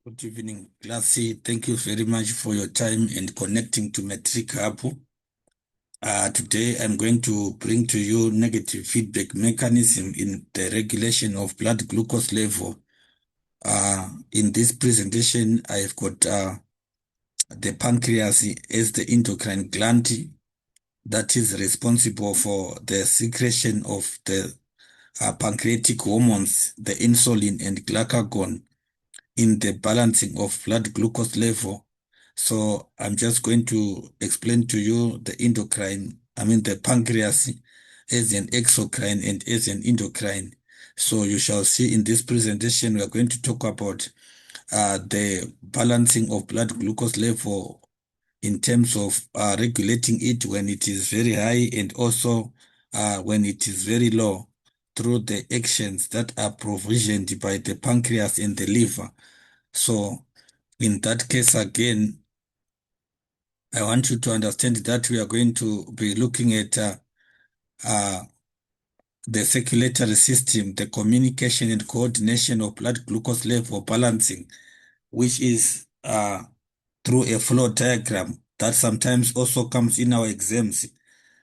Good evening, Classy. Thank you very much for your time and connecting to Metric Hub. Today, I'm going to bring to you negative feedback mechanism in the regulation of blood glucose level. In this presentation, I've got the pancreas as the endocrine gland that is responsible for the secretion of the pancreatic hormones, the insulin and glucagon, in the balancing of blood glucose level. So I'm just going to explain to you the pancreas as an exocrine and as an endocrine. So you shall see in this presentation, we are going to talk about the balancing of blood glucose level in terms of regulating it when it is very high and also when it is very low through the actions that are provisioned by the pancreas and the liver. So in that case, again, I want you to understand that we are going to be looking at uh, the circulatory system, the communication and coordination of blood glucose level balancing, which is through a flow diagram that sometimes also comes in our exams.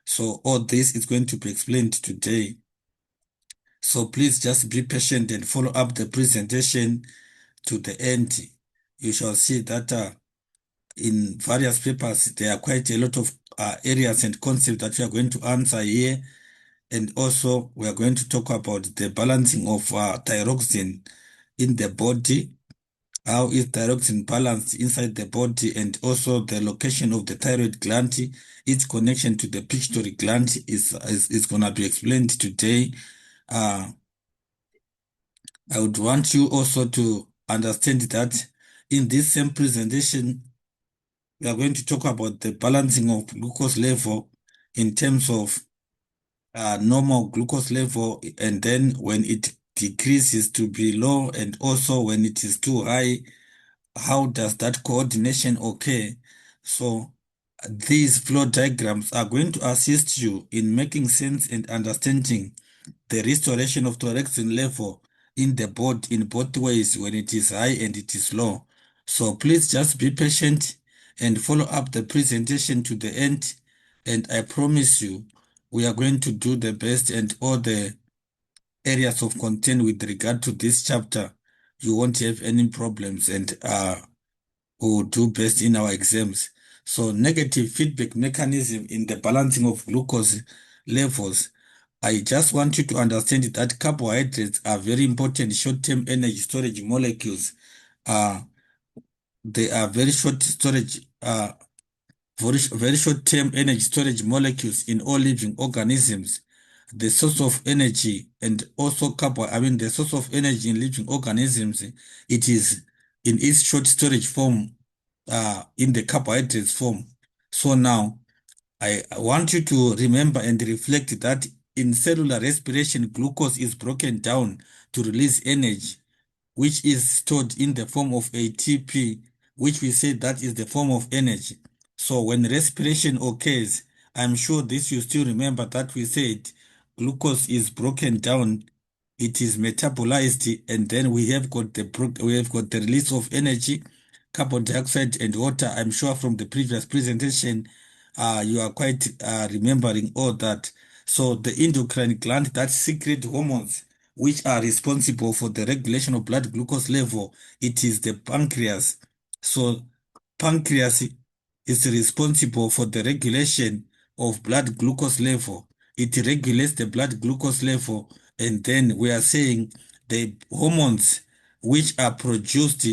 So all this is going to be explained today. So please just be patient and follow up the presentation to the end. You shall see that in various papers, there are quite a lot of areas and concepts that we are going to answer here. And also, we are going to talk about the balancing of thyroxine in the body. How is thyroxine balanced inside the body, and also the location of the thyroid gland, its connection to the pituitary gland is going to be explained today. Uh, I would want you also to understand that in this same presentation, we are going to talk about the balancing of glucose level in terms of normal glucose level, and then when it decreases to be low, and also when it is too high, how does that coordination occur? So these flow diagrams are going to assist you in making sense and understanding the restoration of thyroxine level in the body in both ways, when it is high and it is low. So please just be patient and follow up the presentation to the end. And I promise you, we are going to do the best, and all the areas of content with regard to this chapter, you won't have any problems, and we'll do best in our exams. So negative feedback mechanism in the balancing of glucose levels. I just want you to understand that carbohydrates are very important short-term energy storage molecules. Uh, they are very very short-term energy storage molecules in all living organisms. The source of energy and also the source of energy in living organisms, it is in its short storage form, in the carbohydrates form. So now, I want you to remember and reflect that in cellular respiration, glucose is broken down to release energy, which is stored in the form of ATP, which we say that is the form of energy. So when respiration occurs, I'm sure this you still remember that we said glucose is broken down, it is metabolized, and then we have got the release of energy, carbon dioxide and water. I'm sure from the previous presentation, you are quite remembering all that. So the endocrine gland that secrete hormones which are responsible for the regulation of blood glucose level, it is the pancreas. So pancreas is responsible for the regulation of blood glucose level. It regulates the blood glucose level, and then we are saying the hormones which are produced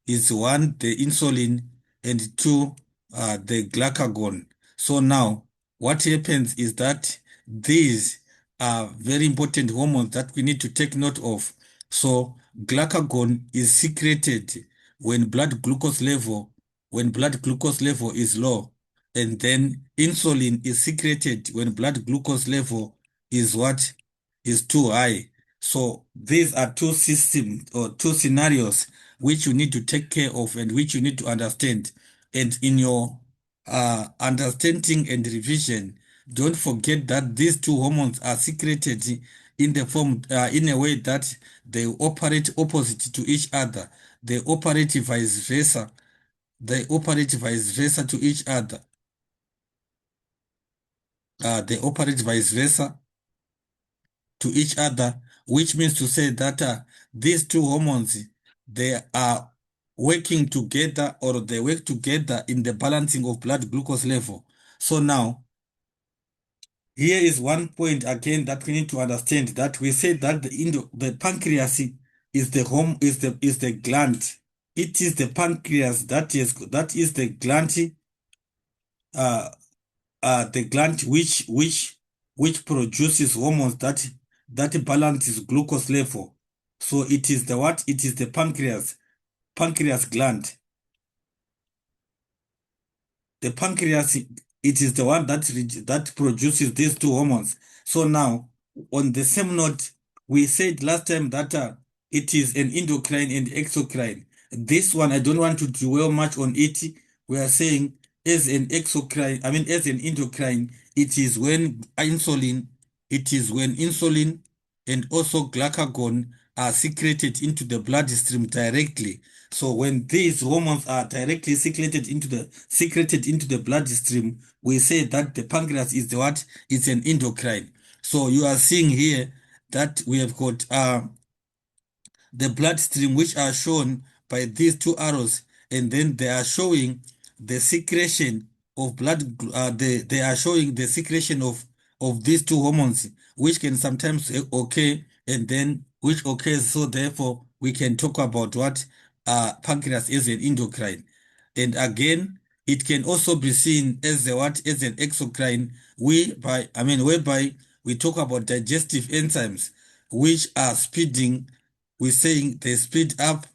is one, the insulin, and two, the glucagon. So now, what happens is that these are very important hormones that we need to take note of. So glucagon is secreted when blood glucose level is low, and then insulin is secreted when blood glucose level is what is too high. So these are two systems or two scenarios which you need to take care of and which you need to understand. And in your understanding and revision, don't forget that these two hormones are secreted in the form in a way that they operate opposite to each other. they operate vice versa. They operate vice versa to each other. They operate vice versa to each other, which means to say that these two hormones, they are working together, or they work together in the balancing of blood glucose level. So now, here is one point again that we need to understand, that we say that the pancreas is the home is the gland. It is the pancreas that is uh, the gland which produces hormones that balances glucose level. So it is the what? It is the pancreas gland. The pancreas, it is the one that produces these two hormones. So now, on the same note, we said last time that it is an endocrine and exocrine. This one, I don't want to dwell much on it. We are saying as an exocrine, I mean as an endocrine, it is when insulin and also glucagon are secreted into the bloodstream directly. So when these hormones are directly secreted into the bloodstream, we say that the pancreas is the what? It's an endocrine. So you are seeing here that we have got the bloodstream, which are shown by these two arrows, and then they are showing the secretion of they are showing the secretion of these two hormones, which can sometimes occur, and then which occurs. So therefore we can talk about what pancreas is an endocrine. And again, it can also be seen as the what? As an exocrine, whereby we talk about digestive enzymes, which are speeding, we're saying they speed up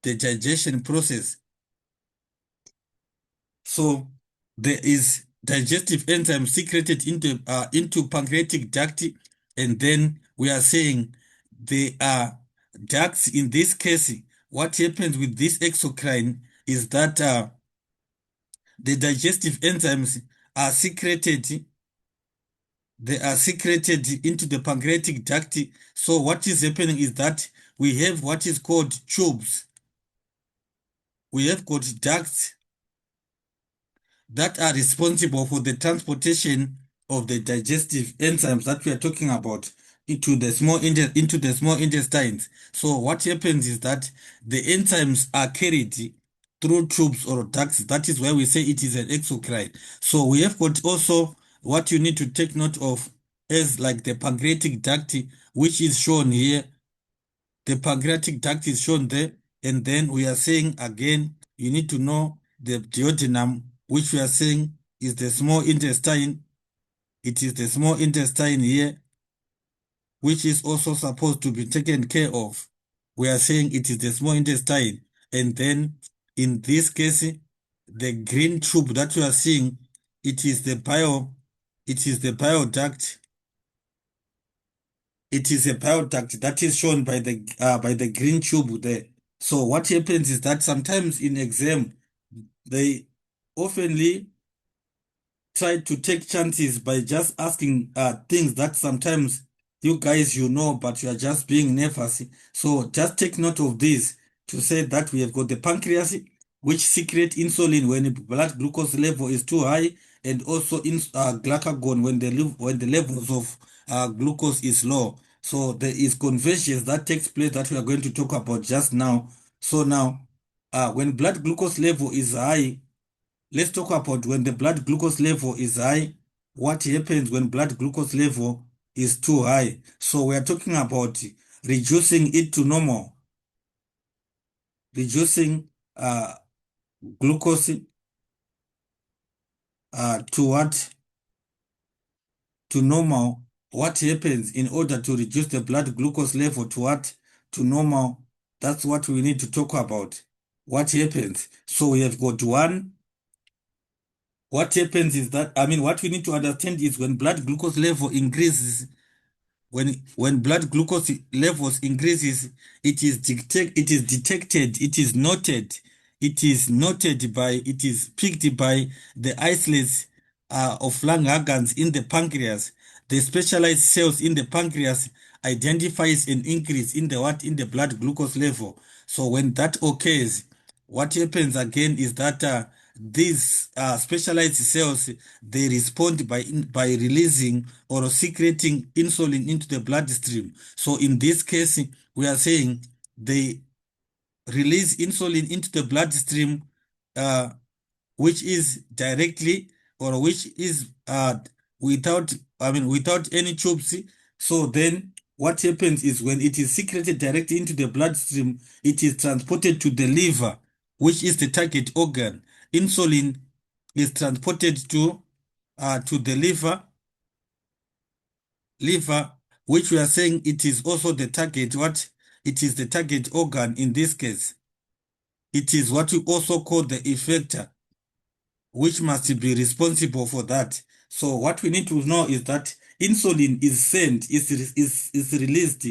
the digestion process. So there is digestive enzyme secreted into pancreatic duct, and then we are saying they are ducts. In this case, what happens with this exocrine is that the digestive enzymes are secreted. They are secreted into the pancreatic duct. So what is happening is that we have what is called tubes. We have got ducts that are responsible for the transportation of the digestive enzymes that we are talking about into the small intestines. So what happens is that the enzymes are carried through tubes or ducts. That is why we say it is an exocrine. So we have got also what you need to take note of as like the pancreatic duct, which is shown here. The pancreatic duct is shown there. And then we are saying again, you need to know the duodenum, which we are saying is the small intestine. It is the small intestine here, which is also supposed to be taken care of. We are saying it is the small intestine. And then in this case, the green tube that we are seeing, it is the bioduct. It is a bioduct that is shown by the green tube there. So what happens is that sometimes in exam, they oftenly try to take chances by just asking things that sometimes you guys know, but you are just being nervous. So just take note of this, to say that we have got the pancreas, which secrete insulin when the blood glucose level is too high, and also in glucagon when the levels of glucose is low. So there is convergence that takes place that we are going to talk about just now. So now, when blood glucose level is high, let's talk about when the blood glucose level is high. What happens when blood glucose level is too high? So we are talking about reducing it to normal, reducing glucose to what? To normal. What happens in order to reduce the blood glucose level to what? To normal. That's what we need to talk about. What happens? So we have got one. What happens is that, what we need to understand is when blood glucose level increases, when blood glucose levels increases, it is detected, it is picked by the isolates of Langerhans in the pancreas. The specialized cells in the pancreas identifies an increase in the blood glucose level. So when that occurs, what happens again is that these specialized cells, they respond by releasing or secreting insulin into the bloodstream. So in this case, we are saying they release insulin into the bloodstream, uh, which is directly or which is without, I mean, without any tubes. So then what happens is when it is secreted directly into the bloodstream, it is transported to the liver, which is the target organ. Insulin is transported to the liver, which we are saying it is also the target, what? It is the target organ in this case. It is what we also call the effector, which must be responsible for that. So what we need to know is that insulin is sent, is released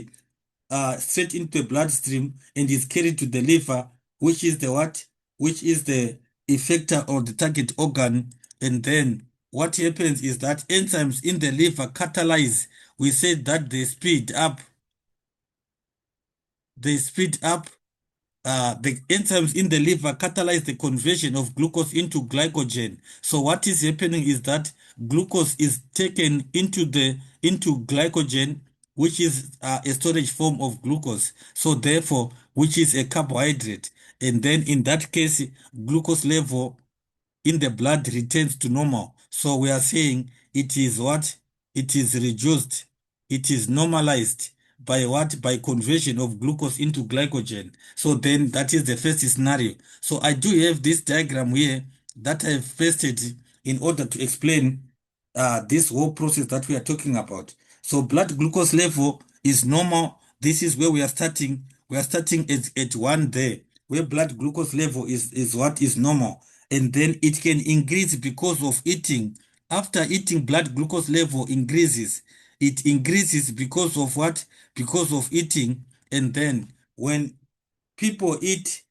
straight into the bloodstream and is carried to the liver, which is the what? Which is the effector or the target organ. And then what happens is that enzymes in the liver catalyze. We said that they speed up the enzymes in the liver catalyze the conversion of glucose into glycogen. So what is happening is that glucose is taken into glycogen, which is a storage form of glucose. So therefore, which is a carbohydrate. And then in that case, glucose level in the blood returns to normal. So we are saying it is what? It is reduced. It is normalized by what? By conversion of glucose into glycogen. So then that is the first scenario. So I do have this diagram here that I've pasted in order to explain this whole process that we are talking about. So blood glucose level is normal. This is where we are starting. We are starting at 1 there, where blood glucose level is what is normal. And then it can increase because of eating. After eating, blood glucose level increases. It increases because of what? Because of eating. And then when people eat,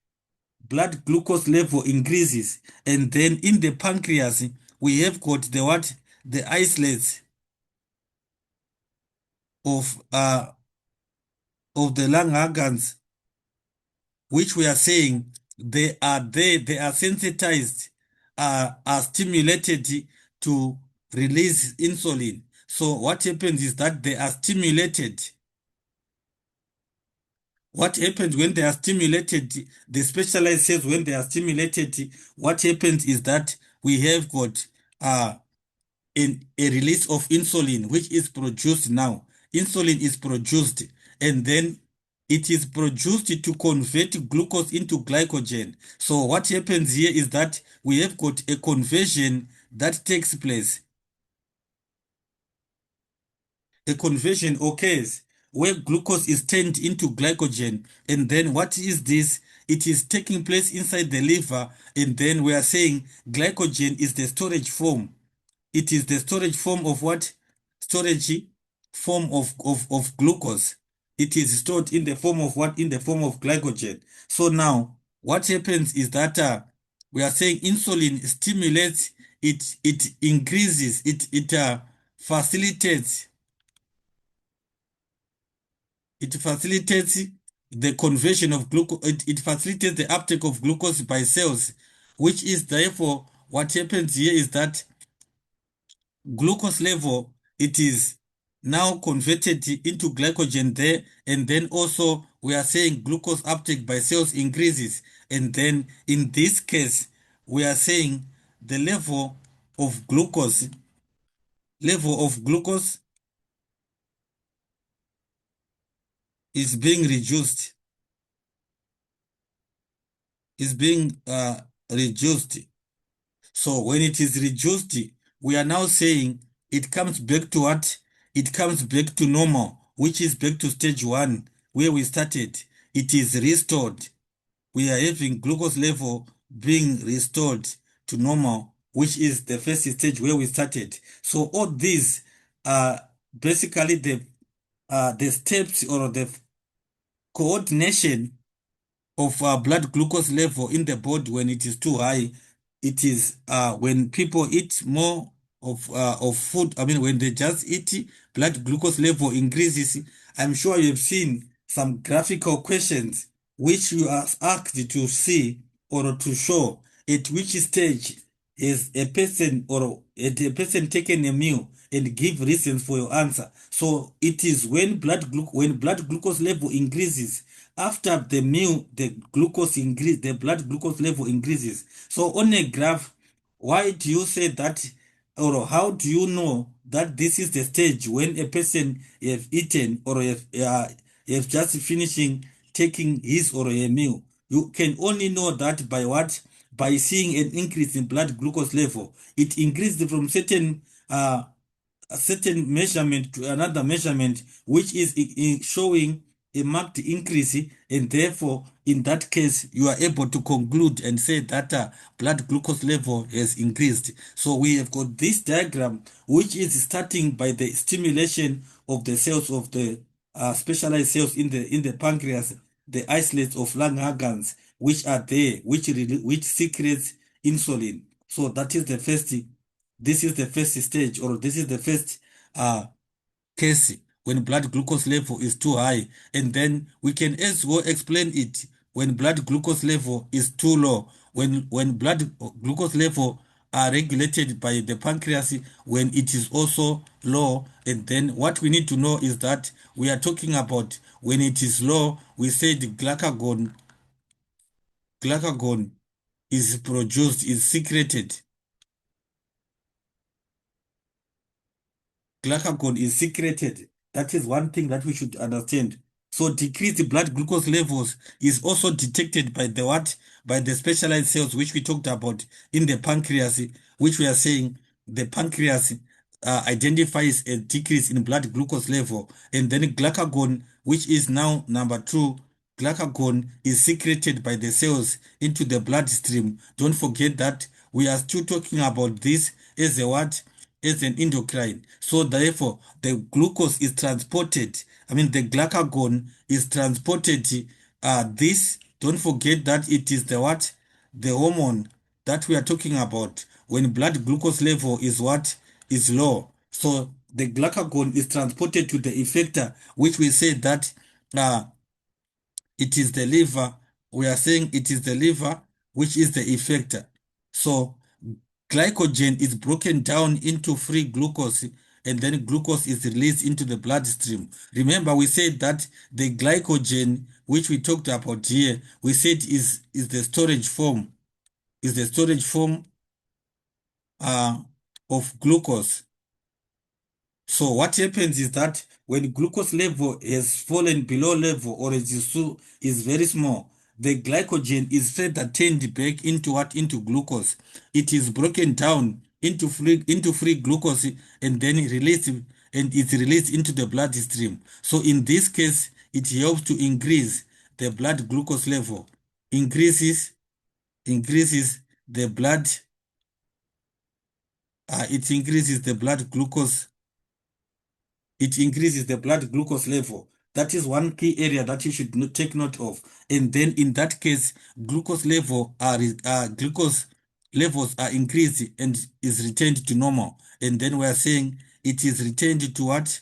blood glucose level increases. And then in the pancreas, we have got the what? The islets of of the lung organs, which we are saying they are sensitized, are stimulated to release insulin. So what happens is that they are stimulated. What happens when they are stimulated, the specialized cells, when they are stimulated, what happens is that we have got a release of insulin, which is produced now. Insulin is produced, and then it is produced to convert glucose into glycogen. So what happens here is that we have got a conversion that takes place. A conversion occurs where glucose is turned into glycogen. And then what is this? It is taking place inside the liver. And then we are saying glycogen is the storage form. It is the storage form of what? Storage form of glucose. It is stored in the form of what? In the form of glycogen. So now what happens is that we are saying insulin stimulates, it increases, it facilitates, it facilitates the conversion of glucose, it facilitates the uptake of glucose by cells, which is therefore what happens here is that glucose level, it is now converted into glycogen there, and then also we are saying glucose uptake by cells increases, and then in this case we are saying the level of glucose is being reduced, is being reduced. So when it is reduced, we are now saying it comes back to what? It comes back to normal, which is back to stage 1, where we started. It is restored. We are having glucose level being restored to normal, which is the first stage where we started. So all these are basically the steps or the coordination of blood glucose level in the body when it is too high. It is when people eat more of food. I mean, when they just eat, blood glucose level increases. I'm sure you've seen some graphical questions which you are asked to see or to show at which stage is a person or had a person taken a meal and give reasons for your answer. So it is when blood glucose level increases after the meal, the blood glucose level increases. So on a graph, why do you say that, or how do you know that this is the stage when a person have eaten or have just finishing taking his or her meal? You can only know that by what? By seeing an increase in blood glucose level. It increased from a certain measurement to another measurement, which is showing a marked increase, and therefore, in that case, you are able to conclude and say that blood glucose level has increased. So we have got this diagram, which is starting by the stimulation of the cells of the specialized cells in the pancreas, the isolates of Langerhans, which are there, which secretes insulin. So that is the first. This is the first stage, or this is the first uh, case when blood glucose level is too high. And then we can as well explain it when blood glucose level is too low. When blood glucose level are regulated by the pancreas, when it is also low. And then what we need to know is that we are talking about when it is low, we say the glucagon is produced, is secreted. Glucagon is secreted. That is one thing that we should understand. So decreased blood glucose levels is also detected by the what? By the specialized cells which we talked about in the pancreas, which we are saying the pancreas identifies a decrease in blood glucose level, and then glucagon, which is now number two, glucagon is secreted by the cells into the bloodstream. Don't forget that we are still talking about this as a what? As an endocrine. So therefore, the glucose is transported. I mean, the glucagon is transported. This, don't forget that it is the what? The hormone that we are talking about when blood glucose level is what? Is low. So the glucagon is transported to the effector, which we say that uh, it is the liver. We are saying it is the liver, which is the effector. So glycogen is broken down into free glucose, and then glucose is released into the bloodstream. Remember, we said that the glycogen, which we talked about here, we said is the storage form, is the storage form uh, of glucose. So what happens is that when glucose level has fallen below level or is very small, the glycogen is further turned back into what? Into glucose. It is broken down into free glucose, and then released, and it's released into the bloodstream. So in this case, it helps to increase the blood glucose level, increases increases the blood, it increases the blood glucose, it increases the blood glucose level. That is one key area that you should take note of. And then in that case, glucose levels are increased and is returned to normal. And then we are saying it is returned to what?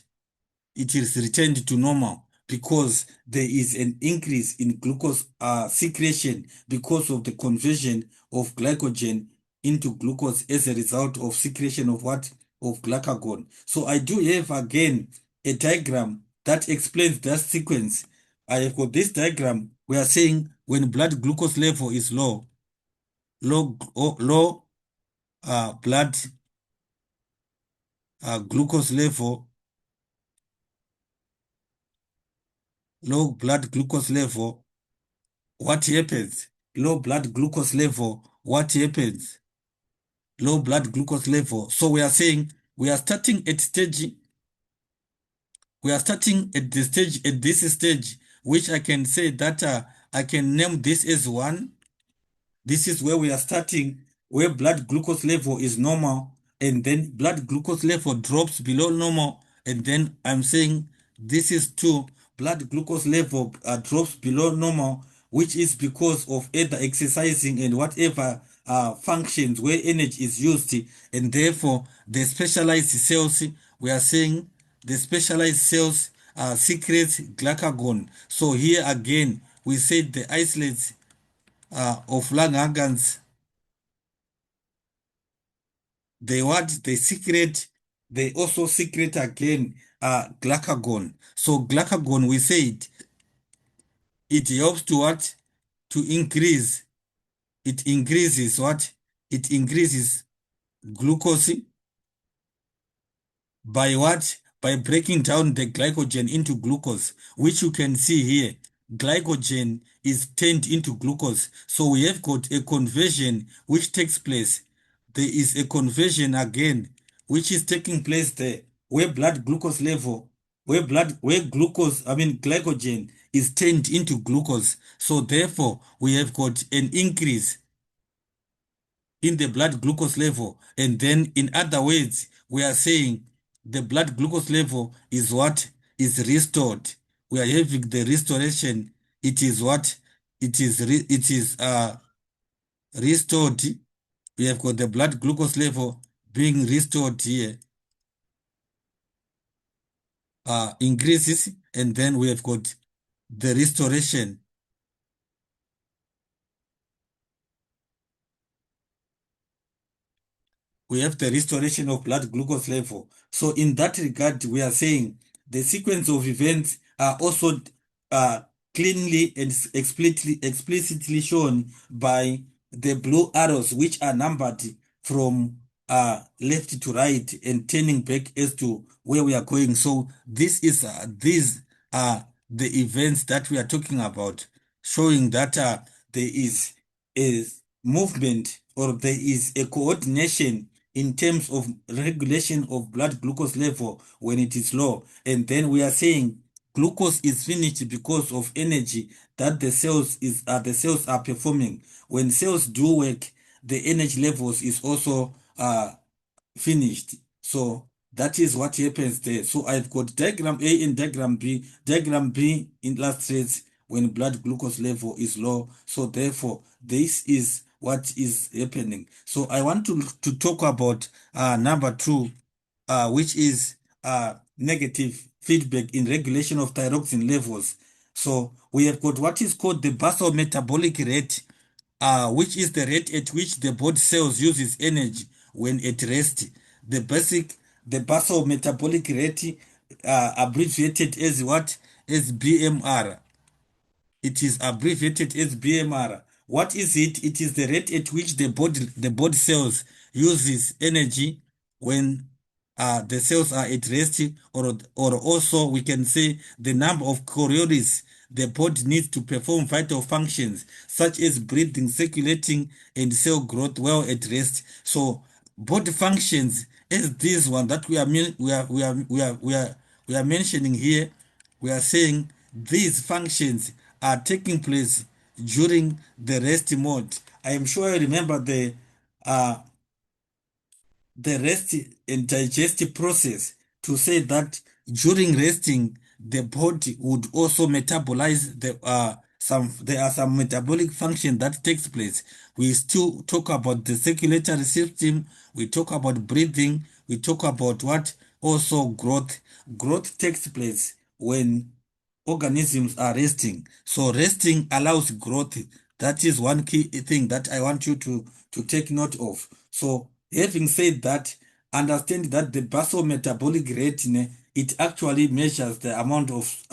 It is returned to normal because there is an increase in glucose secretion because of the conversion of glycogen into glucose as a result of secretion of what? Of glucagon. So I do have again a diagram that explains that sequence. I have got this diagram. We are saying when blood glucose level is low blood glucose level, low blood glucose level, what happens? Low blood glucose level, what happens? Low blood glucose level. So we are saying we are starting at this stage, which I can say that I can name this as one. This is where we are starting, where blood glucose level is normal, and then blood glucose level drops below normal, and then I'm saying this is two, blood glucose level drops below normal, which is because of either exercising and whatever functions where energy is used, and therefore the specialized cells, we are saying the specialized cells secretes glucagon. So here again, we said the isolates of lung organs, they what? They secrete, they also secrete again glucagon. So glucagon, we said, it helps to what? To increase. It increases what? It increases glucose by what? By breaking down the glycogen into glucose, which you can see here. Glycogen is turned into glucose. So we have got a conversion which takes place. There is a conversion again, which is taking place there, where blood glucose level, where glucose, I mean glycogen is turned into glucose. So therefore, we have got an increase in the blood glucose level. And then, in other words, we are saying the blood glucose level is what is restored. We are having the restoration. It is what it is restored. We have got the blood glucose level being restored here, increases, and then we have got the restoration. We have the restoration of blood glucose level. So in that regard, we are saying the sequence of events are also uh, cleanly and explicitly shown by the blue arrows, which are numbered from left to right and turning back as to where we are going. So these are the events that we are talking about, showing that there is movement, or there is a coordination in terms of regulation of blood glucose level when it is low. And then we are saying glucose is finished because of energy that the cells are performing. When cells do work, the energy levels is also finished. So that is what happens there. So I've got diagram A and diagram B. Diagram B illustrates when blood glucose level is low. So therefore, this is what is happening. So I want to talk about number two, which is negative feedback in regulation of thyroxine levels. So we have got what is called the basal metabolic rate, which is the rate at which the body cells uses energy when at rest. The basic, the basal metabolic rate, abbreviated as what? As BMR. It is abbreviated as BMR. What is it? It is the rate at which the body cells uses energy when the cells are at rest, or also we can say the number of calories the body needs to perform vital functions such as breathing, circulating, and cell growth while at rest. So body functions as this one that we are mentioning here, we are saying these functions are taking place during the rest mode. I am sure you remember uh, the rest and digestive process, to say that during resting the body would also metabolize there are some metabolic function that takes place. We still talk about the circulatory system, we talk about breathing, we talk about what? Also growth takes place when organisms are resting. So resting allows growth. That is one key thing that I want you to take note of. So having said that, understand that the basal metabolic rate, it actually measures the amount of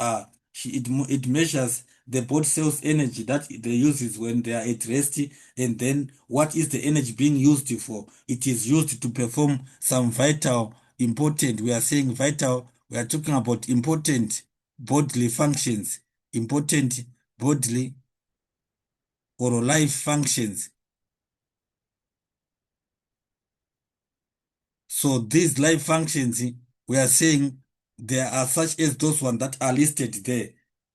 it measures the body cells energy that they uses when they are at rest. And then what is the energy being used for? It is used to perform some vital, important, we are saying vital, we are talking about important bodily functions, important bodily or life functions. So these life functions, we are saying there are such as those ones that are listed there.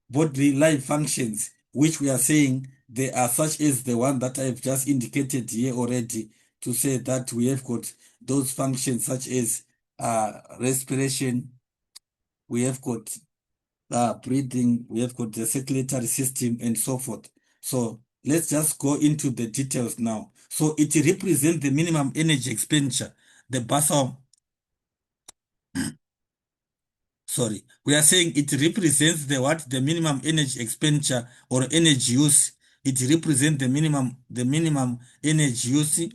Bodily life functions, which we are saying they are such as the one that I've just indicated here already, to say that we have got those functions such as respiration, we have got breathing, we have got the circulatory system, and so forth. So let's just go into the details now. So it represents the minimum energy expenditure, the basal sorry, we are saying it represents the minimum energy expenditure or energy use. It represents the minimum energy use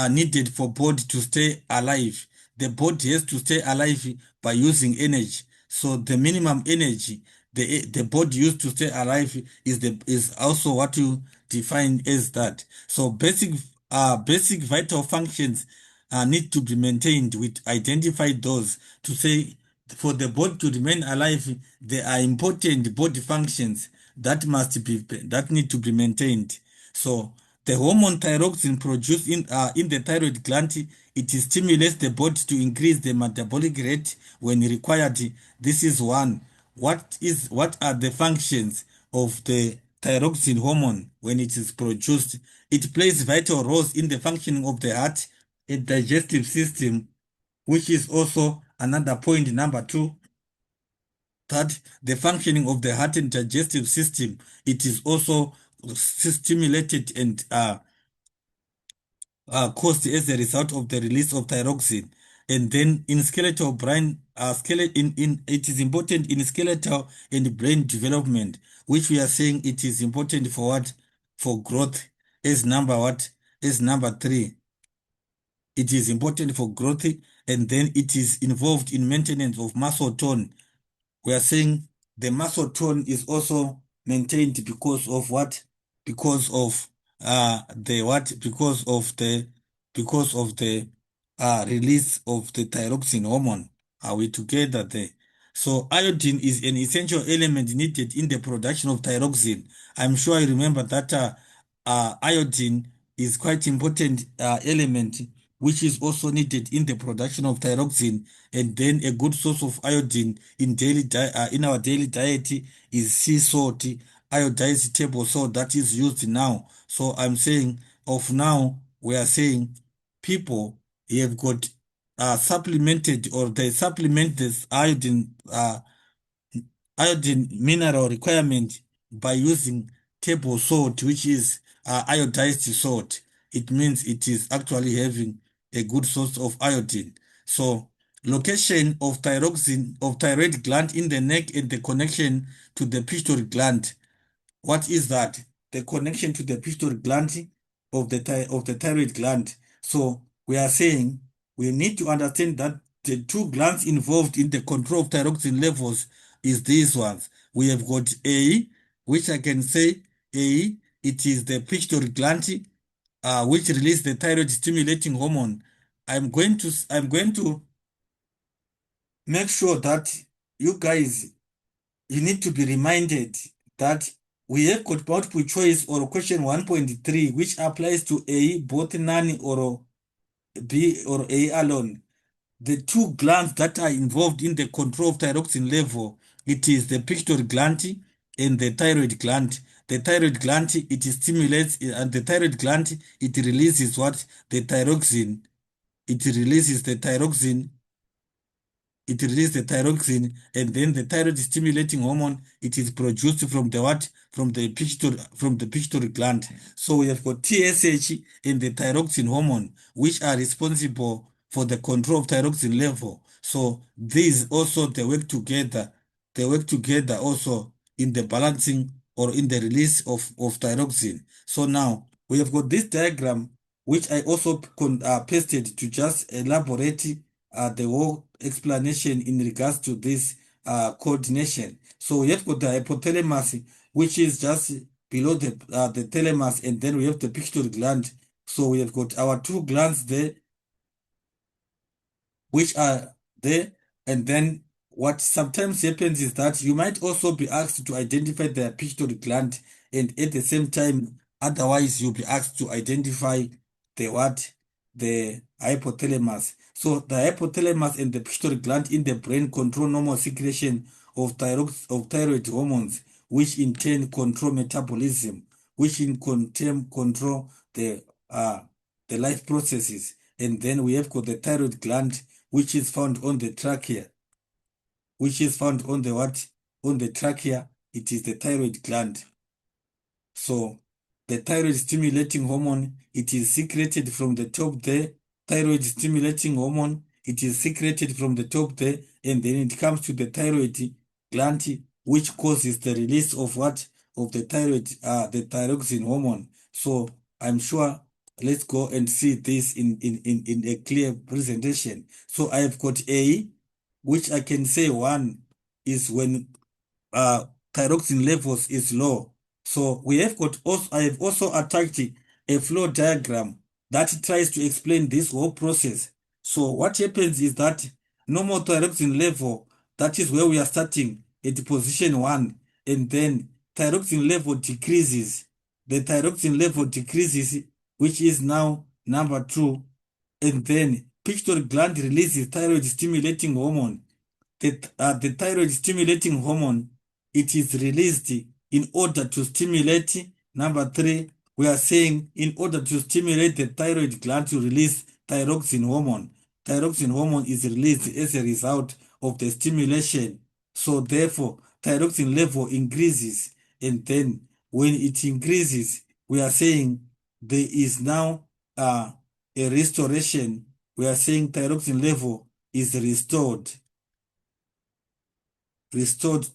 needed for body to stay alive. The body has to stay alive by using energy. So the minimum energy the body used to stay alive is also what you define as that. So basic vital functions need to be maintained. With identify those to say for the body to remain alive, there are important body functions that need to be maintained. So the hormone thyroxine produced in the thyroid gland, it stimulates the body to increase the metabolic rate when required. This is one. What are the functions of the thyroxine hormone when it is produced? It plays vital roles in the functioning of the heart and digestive system, which is also another point number two, that the functioning of the heart and digestive system, it is also stimulated and caused as a result of the release of thyroxine. And then in skeletal brain, it is important in skeletal and brain development, which we are saying it is important for what? For growth as number what? As number three. It is important for growth, and then it is involved in maintenance of muscle tone. We are saying the muscle tone is also maintained because of what? Because of the what? Because of the release of the thyroxine hormone. Are we together there? So iodine is an essential element needed in the production of thyroxine. I'm sure I remember that iodine is quite important element which is also needed in the production of thyroxine. And then a good source of iodine in our daily diet is sea salt, iodized table salt that is used now. So I'm saying of now we are saying people have got supplemented, or they supplement this iodine mineral requirement by using table salt, which is iodized salt. It means it is actually having a good source of iodine. So location of thyroxine of thyroid gland in the neck and the connection to the pituitary gland. What is that? The connection to the pituitary gland of the thyroid gland. So we are saying we need to understand that the two glands involved in the control of thyroxine levels is these ones. We have got A, which I can say A, it is the pituitary gland, which release the thyroid stimulating hormone. I'm going to make sure that you guys, you need to be reminded that we have got multiple choice or question 1.3, which applies to A, both none or B or A alone. The two glands that are involved in the control of thyroxine level, it is the pituitary gland and the thyroid gland. The thyroid gland, it stimulates, and the thyroid gland, it releases what? The thyroxine. It releases the thyroxine, it releases the thyroxine, and then the thyroid stimulating hormone, it is produced from the what? From the pituitary gland. So we have got TSH and the thyroxine hormone, which are responsible for the control of thyroxine level. So these also, they work together also in the balancing or in the release of thyroxine. So now we have got this diagram, which I also pasted to just elaborate the whole explanation in regards to this coordination. So we have got the hypothalamus, which is just below the thalamus, and then we have the pituitary gland. So we have got our two glands there, which are there. And then what sometimes happens is that you might also be asked to identify the pituitary gland, and at the same time, otherwise you'll be asked to identify the what? The hypothalamus. So the hypothalamus and the pituitary gland in the brain control normal secretion of thyroid hormones, which in turn control metabolism, which in turn control uh, the life processes. And then we have got the thyroid gland, which is found on the trachea, which is found on the what? On the trachea. It is the thyroid gland. So the thyroid stimulating hormone, it is secreted from the top there. Thyroid stimulating hormone, it is secreted from the top there, and then it comes to the thyroid gland, which causes the release of what? Of the thyroid, the thyroxine hormone. So I'm sure, let's go and see this in a clear presentation. So I've got A, which I can say one is when uh, thyroxine levels is low. So we have got also, I have also attached a flow diagram that tries to explain this whole process. So what happens is that normal thyroxine level, that is where we are starting at position 1, and then thyroxine level decreases. The thyroxine level decreases, which is now number 2, and then pituitary gland releases thyroid stimulating hormone. The thyroid stimulating hormone, it is released in order to stimulate. Number 3, we are saying in order to stimulate the thyroid gland to release thyroxine hormone. Thyroxine hormone is released as a result of the stimulation. So therefore, thyroxine level increases, and then when it increases, we are saying there is now a restoration. We are saying thyroxine level is restored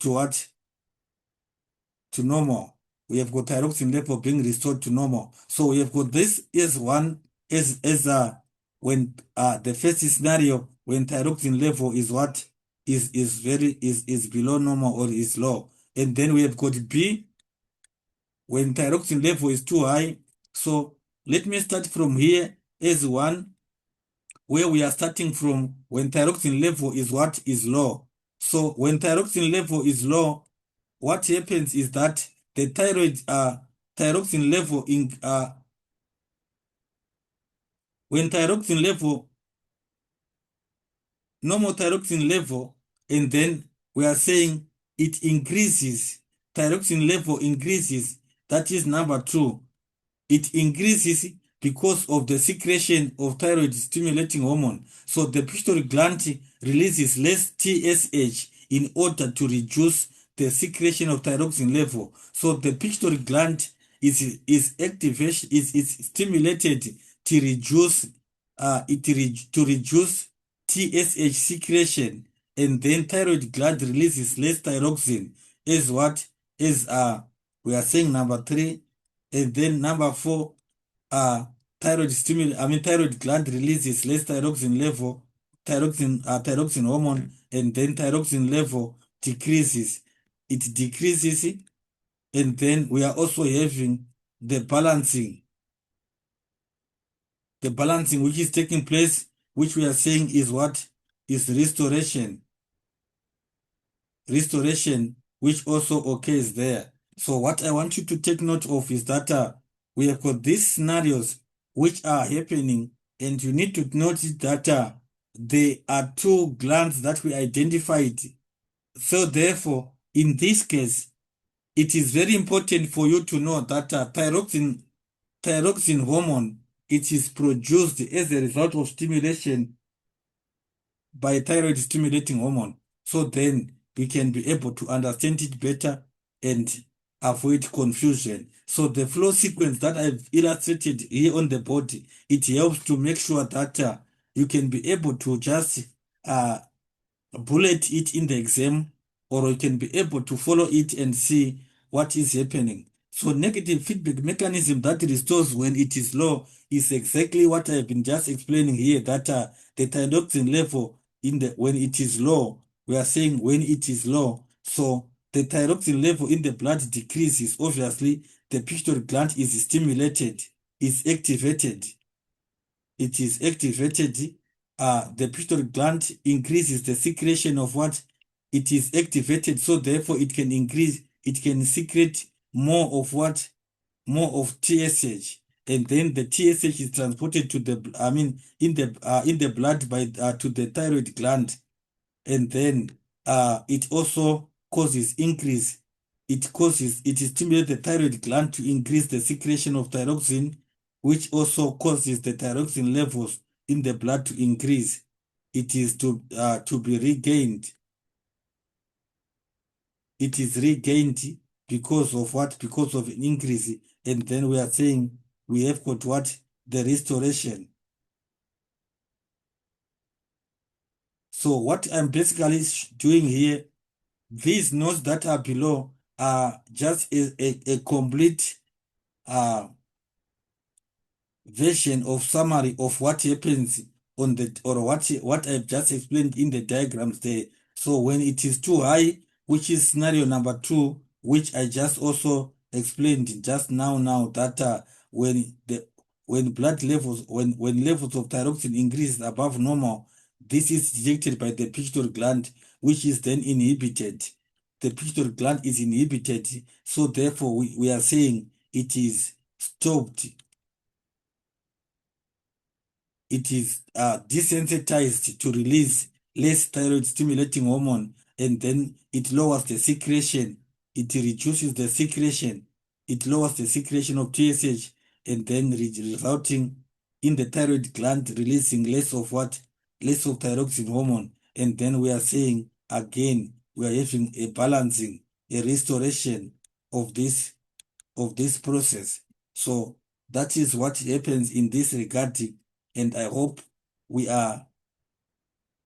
to what? To normal. We have got thyroxine level being restored to normal. So we have got this as one as when the first scenario, when thyroxine level is what? Is below normal or is low. And then we have got B, when thyroxine level is too high. So let me start from here as one, where we are starting from when thyroxine level is what? Is low. So when thyroxine level is low, what happens is that the thyroxine level in when thyroxine level, normal thyroxine level, and then we are saying it increases, thyroxine level increases, that is number 2. It increases because of the secretion of thyroid stimulating hormone. So the pituitary gland releases less TSH in order to reduce the secretion of thyroxine level. So the pituitary gland is activation is stimulated to reduce to reduce TSH secretion, and then thyroid gland releases less thyroxine as what? As we are saying number 3. And then number 4, uh, thyroid gland releases less thyroxine level, thyroxine hormone, and then thyroxine level decreases. It decreases, and then we are also having the balancing which is taking place, which we are saying is what? Is restoration, which also occurs there. So what I want you to take note of is that we have got these scenarios which are happening, and you need to notice that there are 2 glands that we identified. So therefore, in this case, it is very important for you to know that thyroxine hormone, it is produced as a result of stimulation by thyroid stimulating hormone. So then we can be able to understand it better and avoid confusion. So the flow sequence that I've illustrated here on the board, it helps to make sure that you can be able to just uh, bullet it in the exam, or you can be able to follow it and see what is happening. So negative feedback mechanism that restores when it is low is exactly what I've been just explaining here, that the thyroxine level when it is low, we are saying when it is low, so the thyroxine level in the blood decreases. Obviously, the pituitary gland is stimulated, is activated. It is activated. The pituitary gland increases the secretion of what? It is activated, so therefore it can increase, it can secrete more of what? More of TSH, and then the TSH is transported to the, in the blood by to the thyroid gland, and then it also causes increase. It stimulates the thyroid gland to increase the secretion of thyroxine, which also causes the thyroxine levels in the blood to increase. It is to be regained. It is regained because of what? Because of an increase. And then we are saying we have got what? The restoration. So what I'm basically doing here, these notes that are below are just a complete version of summary of what happens on the, or what I've just explained in the diagrams there. So when it is too high, which is scenario number 2, which I just also explained just now that when the when blood levels when levels of thyroxine increase above normal, this is detected by the pituitary gland, which is then inhibited. The pituitary gland is inhibited, so therefore we are saying it is stopped. It is desensitized to release less thyroid stimulating hormone, and then it lowers the secretion. It reduces the secretion. It lowers the secretion of TSH, and then resulting in the thyroid gland releasing less of what? Less of thyroxine hormone. And then we are saying again, we are having a balancing, a restoration of this process. So that is what happens in this regard, and I hope we are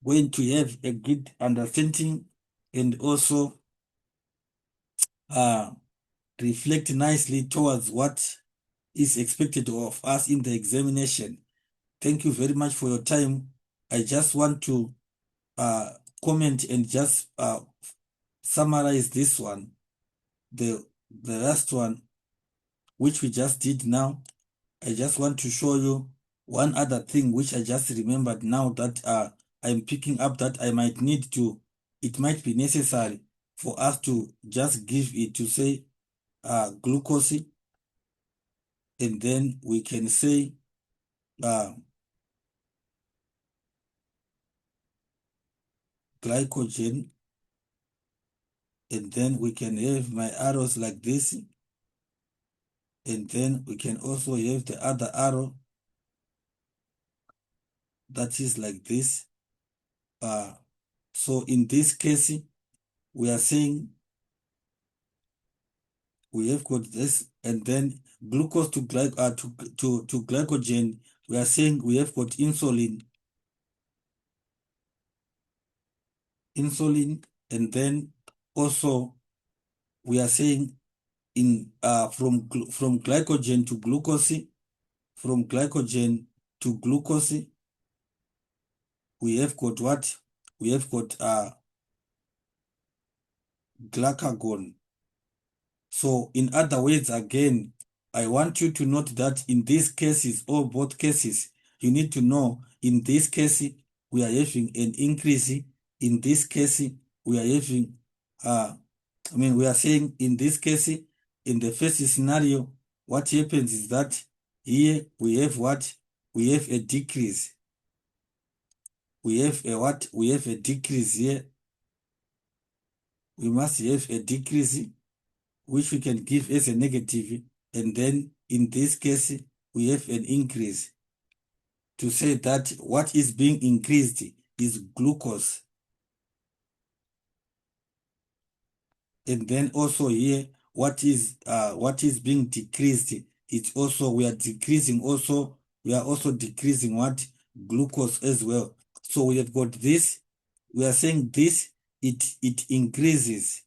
going to have a good understanding and also uh, reflect nicely towards what is expected of us in the examination. Thank you very much for your time. I just want to uh, comment and just summarize this one, the last one, which we just did now. I just want to show you one other thing which I just remembered now that I'm picking up that I might need to, it might be necessary for us to just give it to say glucose, and then we can say glycogen, and then we can have my arrows like this, and then we can also have the other arrow that is like this. So in this case, we are saying we have got this, and then glucose to glycogen, we are saying we have got insulin, and then also we are saying in from glycogen to glucose, from glycogen to glucose, we have got what? We have got glucagon. So in other words, again, I want you to note that in these cases, or both cases, you need to know in this case, we are having an increase. In this case, we are having, we are saying in this case, in the first scenario, what happens is that here we have what? We have a decrease. We have a what? We have a decrease here. We must have a decrease, which we can give as a negative, and then in this case we have an increase, to say that what is being increased is glucose. And then also here what is being decreased, it's also, we are decreasing also, we are also decreasing what? Glucose as well. So we have got this, we are saying this, it increases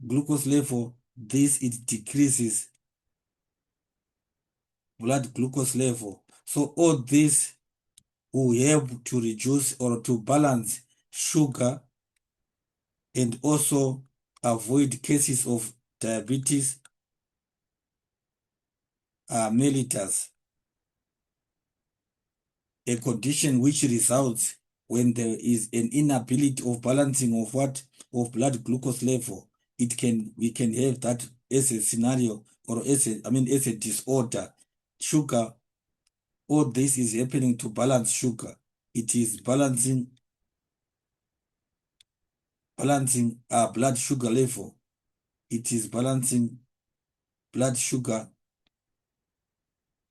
glucose level, this it decreases blood glucose level. So all this will help to reduce or to balance sugar, and also avoid cases of diabetes mellitus, a condition which results when there is an inability of balancing of what? Of blood glucose level. We can have that as a scenario, or as a disorder. Sugar, all this is happening to balance sugar. It is balancing blood sugar level. It is balancing blood sugar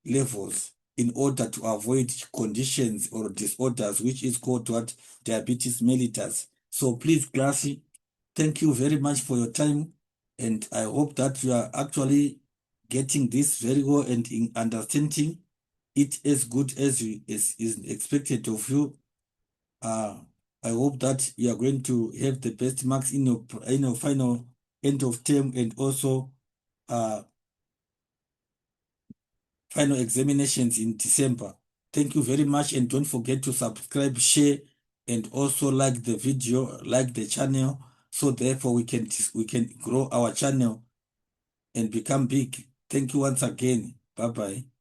levels in order to avoid conditions or disorders, which is called what? Diabetes mellitus. So please, classy, thank you very much for your time, and I hope that you are actually getting this very well and in understanding. eat as good as is expected of you. I hope that you are going to have the best marks in your final end of term, and also uh, final examinations in December. Thank you very much, and don't forget to subscribe, share, and also like the video, like the channel, so therefore we can grow our channel and become big. Thank you once again. Bye bye.